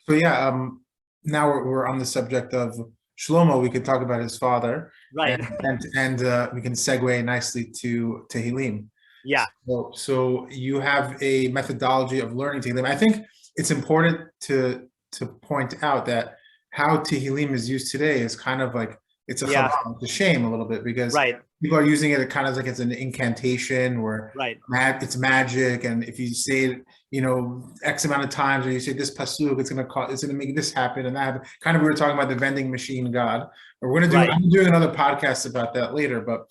So yeah, now we're on the subject of Shlomo. We could talk about his father, Right. and we can segue nicely to Tehillim. Yeah. So you have a methodology of learning Tehillim. I think it's important to point out that how Tehillim is used today is kind of like it's a Yeah. chavah, it's a shame a little bit, because Right. people are using it kind of like it's an incantation where Right. it's magic, and if you say it, X amount of times, or you say this pasuk, it's gonna make this happen and that happen. Kind of, we were talking about the vending machine God, or we're gonna do. Right. I'm doing another podcast about that later, but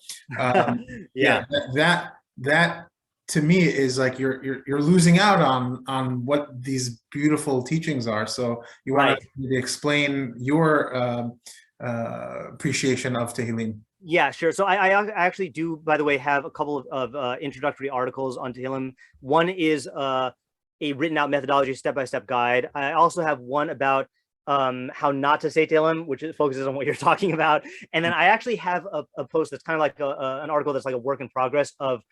Yeah. that to me is like you're losing out on what these beautiful teachings are. So you want to explain your appreciation of Tehillim. Yeah, sure. So I actually do, by the way, have a couple of introductory articles on Tehillim. One is a written out methodology step-by-step guide. I also have one about how not to say Tehillim, which focuses on what you're talking about. And then I actually have a post that's kind of like an article that's like a work in progress of,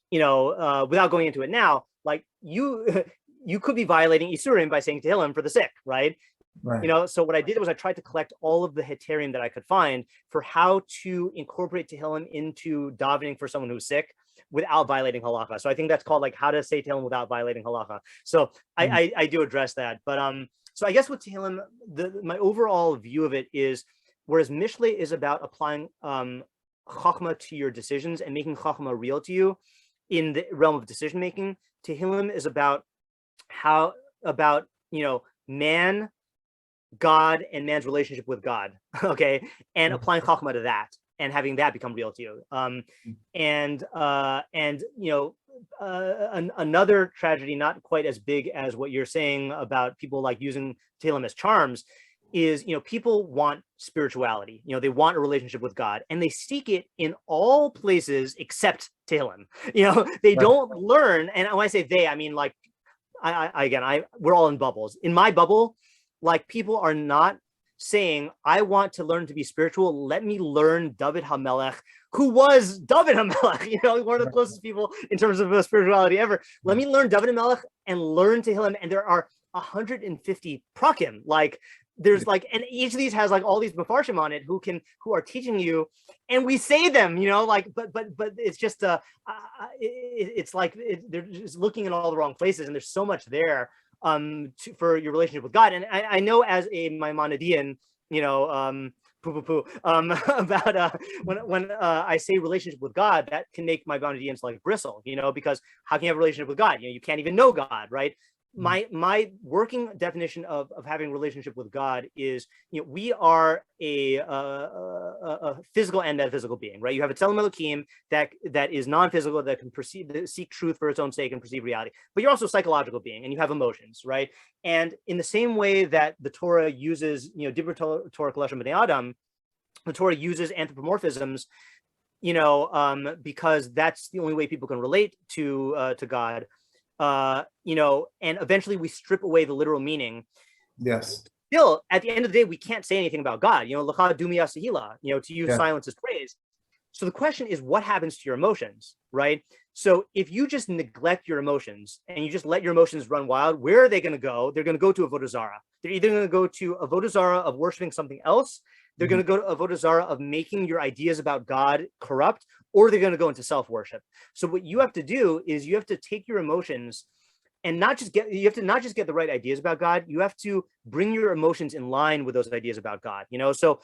without going into it now, like you could be violating Isurim by saying Tehillim for the sick, right? Right. So what I did was I tried to collect all of the heterim that I could find for how to incorporate Tehillim into davening for someone who's sick without violating halacha. So I think that's called like how to say Tehillim without violating halacha. So I do address that. But so I guess with Tehillim, my overall view of it is, whereas Mishlei is about applying chachma to your decisions and making chachma real to you in the realm of decision making, Tehillim is about man, God, and man's relationship with God, okay, and applying chachma to that and having that become real to you. Another tragedy, not quite as big as what you're saying about people like using Tehillim as charms, is people want spirituality. They want a relationship with God, and they seek it in all places except Tehillim. They don't learn, and when I say they, I mean like we're all in bubbles. In my bubble, like, people are not saying, I want to learn to be spiritual. Let me learn David HaMelech, who was David HaMelech, one of the closest people in terms of spirituality ever. Let me learn David HaMelech and learn Tehillim. And there are 150 prakim. Like, there's like, and each of these has like all these mefarshim on it who are teaching you, and we say them, but it's just it's like they're just looking in all the wrong places, and there's so much there for your relationship with God. And I know, as a Maimonidean, about when I say relationship with God, that can make my Maimonideans like bristle, because how can you have a relationship with God? You can't even know God, right? My working definition of having a relationship with God is, we are a physical and metaphysical being, right? You have a Tzelem Elokim that is non-physical, that can seek truth for its own sake and perceive reality. But you're also a psychological being, and you have emotions, right? And in the same way that the Torah uses, Dibur Torah Koleshem B'nei Adam, the Torah uses anthropomorphisms, because that's the only way people can relate to God. And eventually we strip away the literal meaning. Yes. Still, at the end of the day, we can't say anything about God. L'cha dumi asahila, to use silence as praise. So the question is, what happens to your emotions, right? So if you just neglect your emotions and you just let your emotions run wild, where are they going to go? They're going to go to Avodah Zarah. They're either going to go to Avodah Zarah of worshiping something else. They're going to go to Avodah Zarah of making your ideas about God corrupt, or they're going to go into self-worship. So what you have to do is you have to take your emotions and you have to not just get the right ideas about God. You have to bring your emotions in line with those ideas about God. So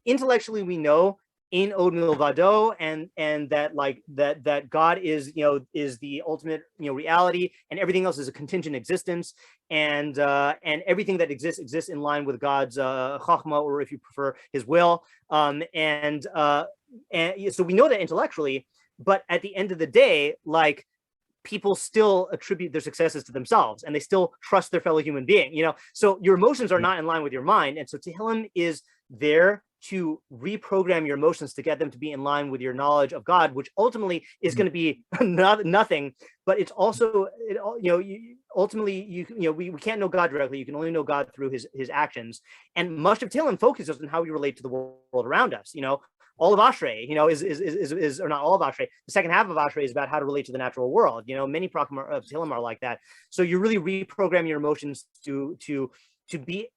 intellectually we know Ein Od Milvado, and that God is the ultimate reality, and everything else is a contingent existence, and everything that exists in line with God's chachma, or if you prefer, His will, and so we know that intellectually, but at the end of the day, like, people still attribute their successes to themselves, and they still trust their fellow human being. So your emotions are not in line with your mind, and so Tehillim is there to reprogram your emotions to get them to be in line with your knowledge of God, which ultimately is going to be nothing. But it's also, ultimately, we can't know God directly. You can only know God through His actions. And much of Tehillim focuses on how we relate to the world around us. All of Ashrei, is or not all of Ashrei. The second half of Ashrei is about how to relate to the natural world. Many prakim of Tehillim are like that. So you really reprogram your emotions to to be,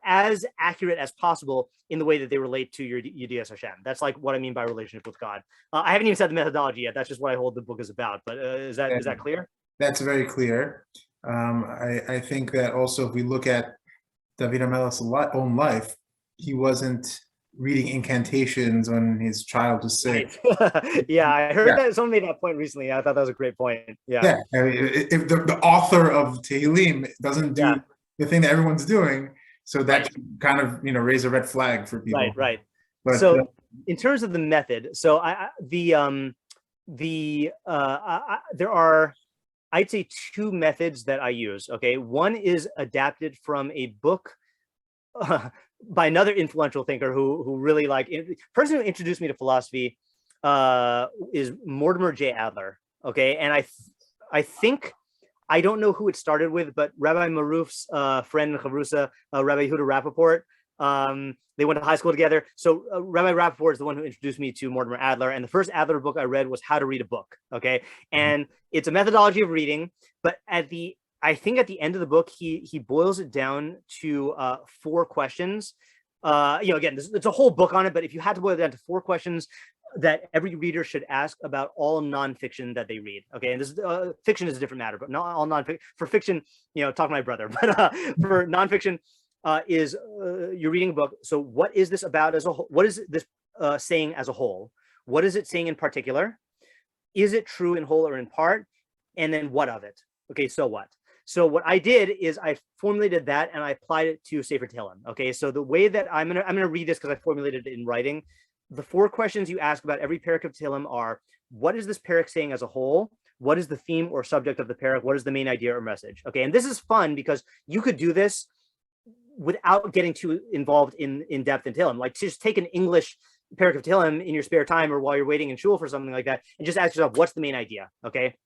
as accurate as possible in the way that they relate to your Yedias Hashem. That's like what I mean by relationship with God. I haven't even said the methodology yet. That's just what I hold the book is about. But is that clear? That's very clear. I think that also if we look at David HaMelech's own life, he wasn't reading incantations when his child was sick. Right. Yeah, I heard that someone made that point recently. I thought that was a great point. Yeah. I mean, if the author of Tehillim doesn't do the thing that everyone's doing, so that kind of raise a red flag for people. Right. But, so in terms of the method, so there are, I'd say, two methods that I use. Okay, one is adapted from a book by another influential thinker who really person who introduced me to philosophy is Mortimer J. Adler. Okay, and I think, I don't know who it started with, but Rabbi Maruf's friend and chavrusa, Rabbi Yehuda Rappaport, they went to high school together. So Rabbi Rappaport is the one who introduced me to Mortimer Adler. And the first Adler book I read was How to Read a Book. Okay. And it's a methodology of reading, but I think at the end of the book, he boils it down to 4 questions. Again, it's a whole book on it, but if you had to boil it down to 4 questions that every reader should ask about all nonfiction that they read. Okay, and this fiction is a different matter, but not all nonfiction. For fiction, talk to my brother. But for nonfiction, is you're reading a book. So what is this about as a whole? What is this saying as a whole? What is it saying in particular? Is it true in whole or in part? And then what of it? Okay, so what? So what I did is I formulated that and I applied it to Sefer Tehillim. Okay, so the way that I'm gonna read this because I formulated it in writing. The 4 questions you ask about every parak of Tehillim are: what is this parak saying as a whole? What is the theme or subject of the parak? What is the main idea or message? Okay, and this is fun because you could do this without getting too involved in depth in Tehillim. Like, just take an English parak of Tehillim in your spare time or while you're waiting in shul for something like that, and just ask yourself, what's the main idea? Okay,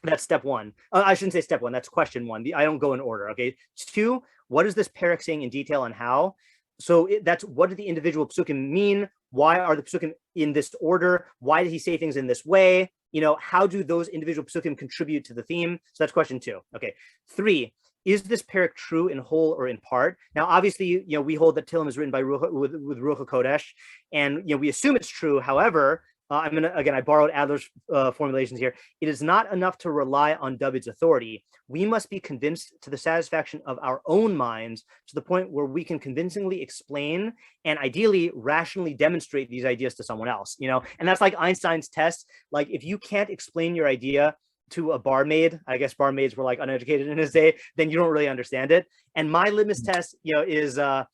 that's step 1. I shouldn't say step 1. That's question 1. I don't go in order. Okay, 2. What is this parak saying in detail and how? So that's what do the individual psukim mean? Why are the psukim in this order? Why did he say things in this way? How do those individual psukim contribute to the theme? So that's question 2. Okay. 3. Is this parak true in whole or in part? Now, obviously, we hold that Tehillim is written by with Ruach HaKodesh, and we assume it's true. However, I borrowed Adler's formulations here. It is not enough to rely on David's authority. We must be convinced to the satisfaction of our own minds to the point where we can convincingly explain and ideally rationally demonstrate these ideas to someone else, and that's like Einstein's test. Like, if you can't explain your idea to a barmaid, I guess barmaids were like uneducated in his day, then you don't really understand it. And my litmus test, is I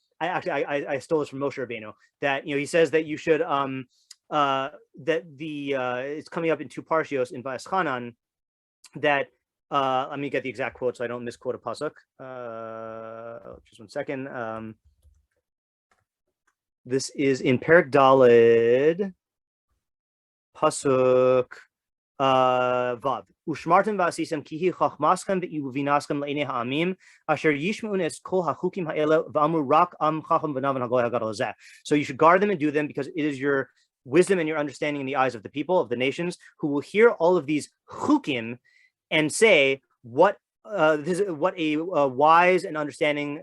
stole this from Moshe Rabbeinu, that, he says that you should, it's coming up in 2 parshios in Va'eschanan, that let me get the exact quote so I don't misquote a pasuk. Just one second. This is in Perek Daled, pasuk Vav. Ushmartem v'asisem kihi chachmaschem v'ivinaschem le'enei ha'amim asher yishmeun es kol hachukim ha'ele v'amru rak am chacham v'navan hagoy hagadol hazeh. So you should guard them and do them because it is your wisdom and your understanding in the eyes of the people, of the nations, who will hear all of these chukim and say, what a wise and understanding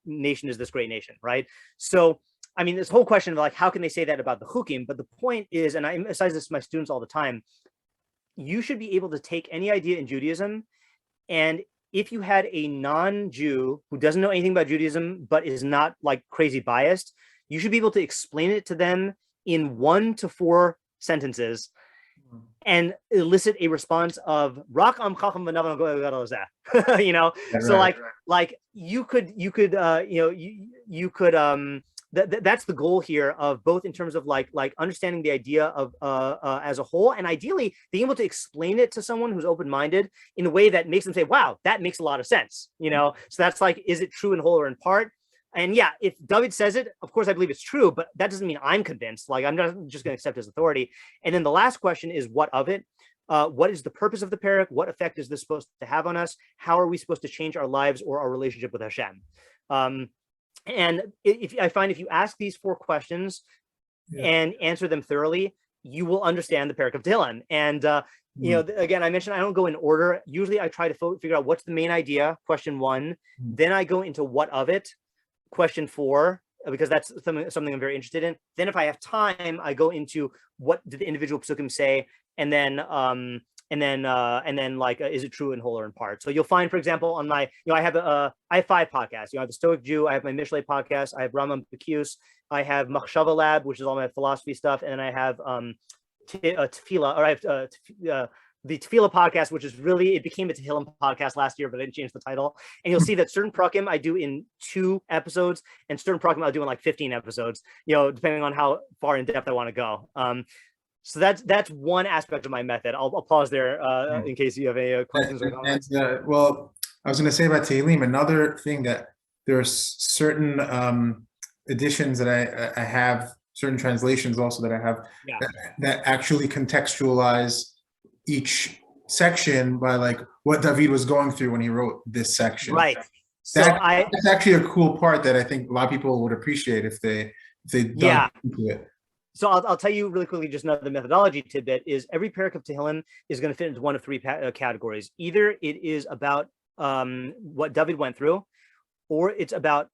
nation is this great nation, right? So, I mean, this whole question of how can they say that about the chukim? But the point is, and I emphasize this to my students all the time, you should be able to take any idea in Judaism, and if you had a non-Jew who doesn't know anything about Judaism but is not crazy biased, you should be able to explain it to them in 1 to 4 sentences and elicit a response of rak am chacham v'navan hagoy hagadol hazeh. So you could that's the goal here of both in terms of understanding the idea of as a whole, and ideally being able to explain it to someone who's open-minded in a way that makes them say, wow, that makes a lot of sense. So that's is it true in whole or in part? And yeah, if David says it, of course I believe it's true, but that doesn't mean I'm convinced. I'm not just going to accept his authority. And then the last question is, what of it? What is the purpose of the parak? What effect is this supposed to have on us? How are we supposed to change our lives or our relationship with Hashem? And I find if you ask these 4 questions and answer them thoroughly, you will understand the parak of Tehillim. And again, I mentioned I don't go in order. Usually I try to figure out what's the main idea, question 1. Then I go into what of it, question 4, because that's something I'm very interested in. Then if I have time, I go into what did the individual psukim say, and then like, is it true in whole or in part? So you'll find, for example, on my, I have 5 podcasts. I have the Stoic Jew, I have my Mishlei podcast, I have Rambam Pekius, I have Machshava Lab, which is all my philosophy stuff, and then I have Tefillah, or I have the Tefillah podcast, which is really, it became a Tehillim podcast last year, but I didn't change the title. And you'll see that certain prakim I do in 2 episodes, and certain prakim I'll do in like 15 episodes, depending on how far in depth I want to go. So that's one aspect of my method. I'll pause there in case you have any questions or comments. Well, I was going to say about Tehillim, another thing that there are certain editions that I have, certain translations also that I have that actually contextualize each section by like what David was going through when he wrote this section. Right. That's actually a cool part that I think a lot of people would appreciate if they dug into it. So I'll tell you really quickly, just another methodology tidbit is every parak of Tehillim is going to fit into one of 3 categories. Either it is about what David went through, or it's about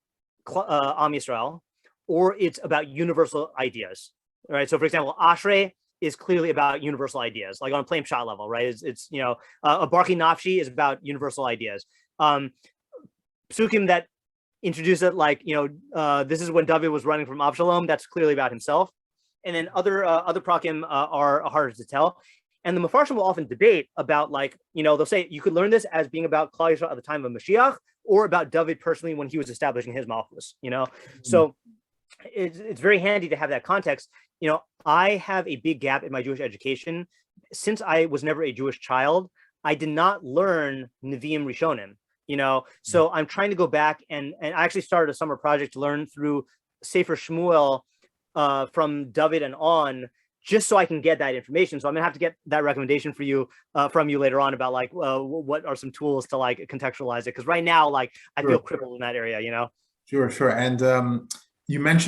Am Yisrael, or it's about universal ideas. All right. So for example, Ashrei is clearly about universal ideas, like on a plain shot level, right? It's a Barki Nafshi is about universal ideas. Psukim that introduce it, like, this is when David was running from Avshalom, that's clearly about himself. And then other prakim are harder to tell. And the Mefarshim will often debate about, like, they'll say you could learn this as being about Klal Yisrael at the time of Mashiach, or about David personally when he was establishing his Malchus, So it's very handy to have that context. I have a big gap in my Jewish education. Since I was never a Jewish child, I did not learn Nevi'im Rishonim, So I'm trying to go back and I actually started a summer project to learn through Sefer Shmuel from David and on, just so I can get that information. So I'm gonna have to get that recommendation for you from you later on about like what are some tools to like contextualize it, because right now, like, I feel crippled in that area. Sure. And you mentioned